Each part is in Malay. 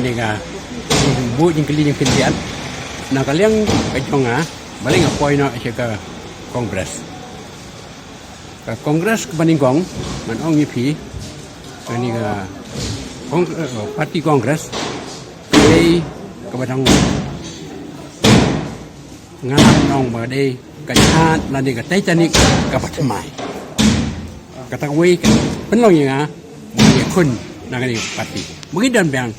ni ka bu jing kali yang pendian na kalian ka jonga balik apoi no ka kongres ke Baningkong man ong ipi ni ka parti kongres đây ka badang ngan nong ba đây ka chat la ni ka tai chanik ka patmai ka ta wei pen lo yang ni kun na ka ni parti mungkin dan bang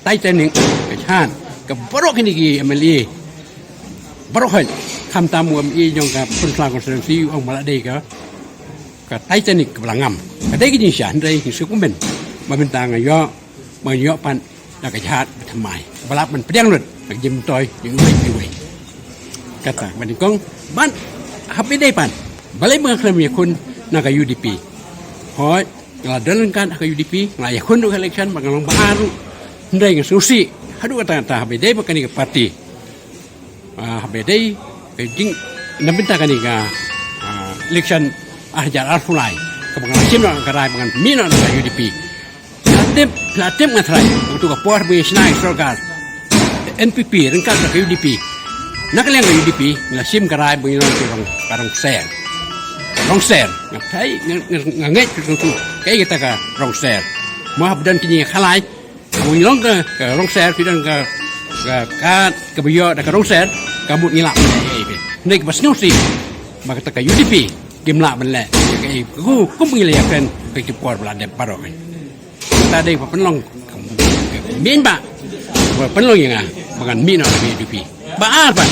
tai chanik ka chat ka borok ni ki ameli borok hai tham tam muam i jong ka pun klang konstitusi ong mala dei ka tai chanik ka langam ka dei ki ni shan dei ki su kumen ma ben tang yo ma yo pan na ka chat patmai balap man pedang lut ka jim toy những wei kata Baningkong ban happy day pan balai mengakhlam ya kun naga UDP hoi ngadalan kan ka UDP ngaya kun do election bangang baru ndai ng susi hadu kata happy day bakani ka parti happy day jing nabinta kani ka election ahjar arfulai ka bangang sim na ka rai bangang mina na UDP platem ngatrai untuk ka por bi snai sarkar NPP rengkat ka UDP nakaliang ng UDP nga sim karay bang yung karong ser ngapay ngangit kutu kay kita ka rong ser mahabdan kini khalay bang ka rong ser pidan ka kabiyo da ka rong ser kamut ngilak nei ka basnyo si makata ka UDP kimla banle kay ku pangilay pen kay kipor blade paro ta dei pa penlong min ba penlong yang bangan min na UDP ba apa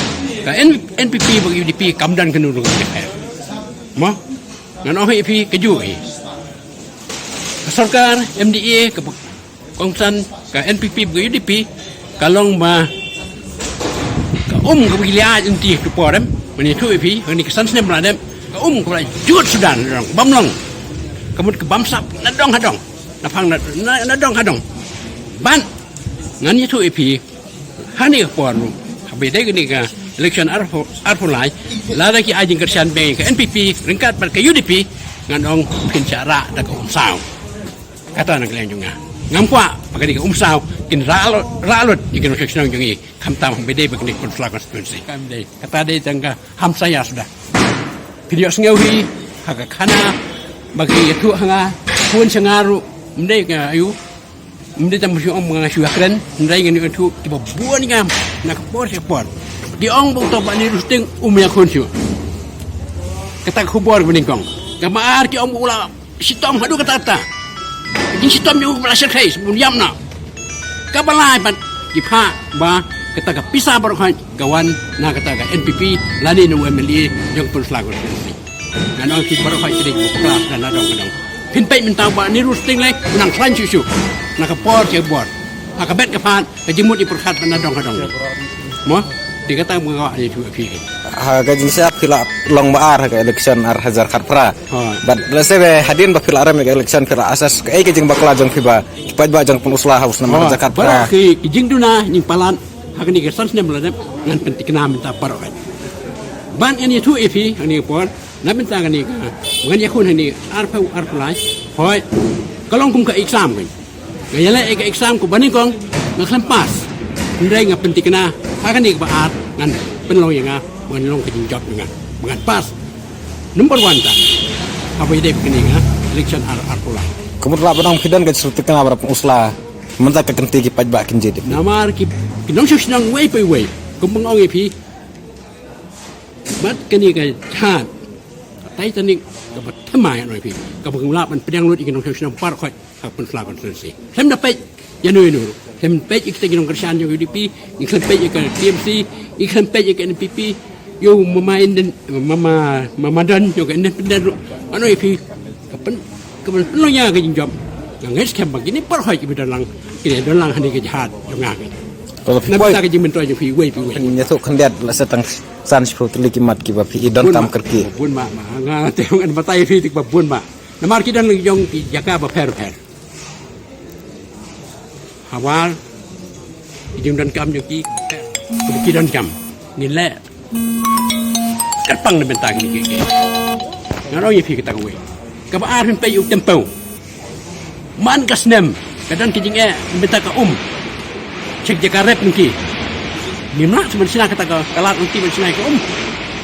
ka NPP bagi UDP kamdan kenu dengan DPR mo ngan OHP keju sarkar MDA ke kongsan ka NPP bagi UDP kalong ba ka ke wilayah inti tu porem meni tu UDP ni kesan snem radem ka ke jut Sudan rong bamlong kemud ke bamsap nadong hadong napang nadong hadong ban ngan ni tu UDP hani ke por beda gini ka election arfulai lada ki ajing kersian beng ke NPP ringkat pada ke UDP nganong pincara da ka umsaw kata nak lain juga ngampwa pagani ka umsaw kin ralut ikin section jungi kamtam beda begini konflik konstitusi kam dei kata dei tangga ham saya sudah video sengawi haka kana bagi itu hanga pun sengaru mendai ka ayu mendai tamu si ong mga syuakren mendai ngani itu tiba buan ngam nak por sepor di ong bang toba ni rusting umya konsu kata kubor Baningkong kamar ki ong ula sitom hadu kata jing sitom yu belasir kai sebelum yamna kabalai pan dipa ba kata ka pisah barokhan kawan na kata ka NPP lani no MLA yang pun selaku ni kan ong ki barokhan jadi kelas dan adong kadang pinpai minta ba ni rusting lai nang klan susu nak por sebor nak bet kapan kejimut di perkat nadong kadang mo dikata mga ni tu api ka jinsa pila long baar ka election ar hazar kharpra bad lesebe hadin ba pila aram ka election pila asas ka ay kajing bakla jong fiba paj ba jong penuslah haus nama zakat pra ki jing duna ning palan hakni ka sans nem ladem ngan pentikna minta parokan ban ini tu api ani por na minta ngani ka ngan yakun ni arpulai hoi kalong kum ka exam kan ngayala ka exam ko Baningkong ngaklam pas ndai nga pentikna akan ni baat ngan penlo yang menlong ke job dengan pas number 1 ta apa ide begini election arpulai kemudian benang kidan ke suti kana berapa usla mentak ke kenti ki pajba kin jadi namar ki kinong susnang way pe way kumpang ong epi bat kani ka chat tai tanik ka batmai noi pi ka bangla man pedang lut ikinong susnang par khoi ka pen fla konstitusi sem da pe ya nu hem page ikta ginong kersian yo UDP iklan page ikan TMC iklan page ikan NPP yo mamain dan mamadan yo kan independen ano ipi kapan lo nya ka jingjam yang nges kem begini par hoi ki dalang kini dalang hani ke jahat yo ngak kalau na ta ka jimen to yo pi we nyato kandidat la setang san sepuluh likimat ki ba pi idon tam kerki bun ma nga teong an batai fi tik ba bun ma namar ki dan yong ki jaka ba per awal ijung dan kam joki ki dan kam ngile katpang na bentang ni ke ngaro ye fi kita we ka ba ar pe yu tempo man kasnem kadan ki jinge benta ka cek jaga rep nanti ni nak sebenarnya kata kalau nanti sebenarnya ke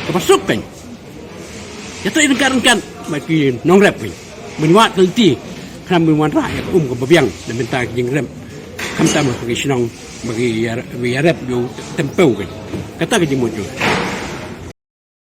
kepasuk kan ya tu ingkar bagi nong rep kan menwat nanti kerana menwat rakyat ke babiang dan minta jeng rep kami tak bagi senang bagi rep yo tempel kan kata ke jemut juga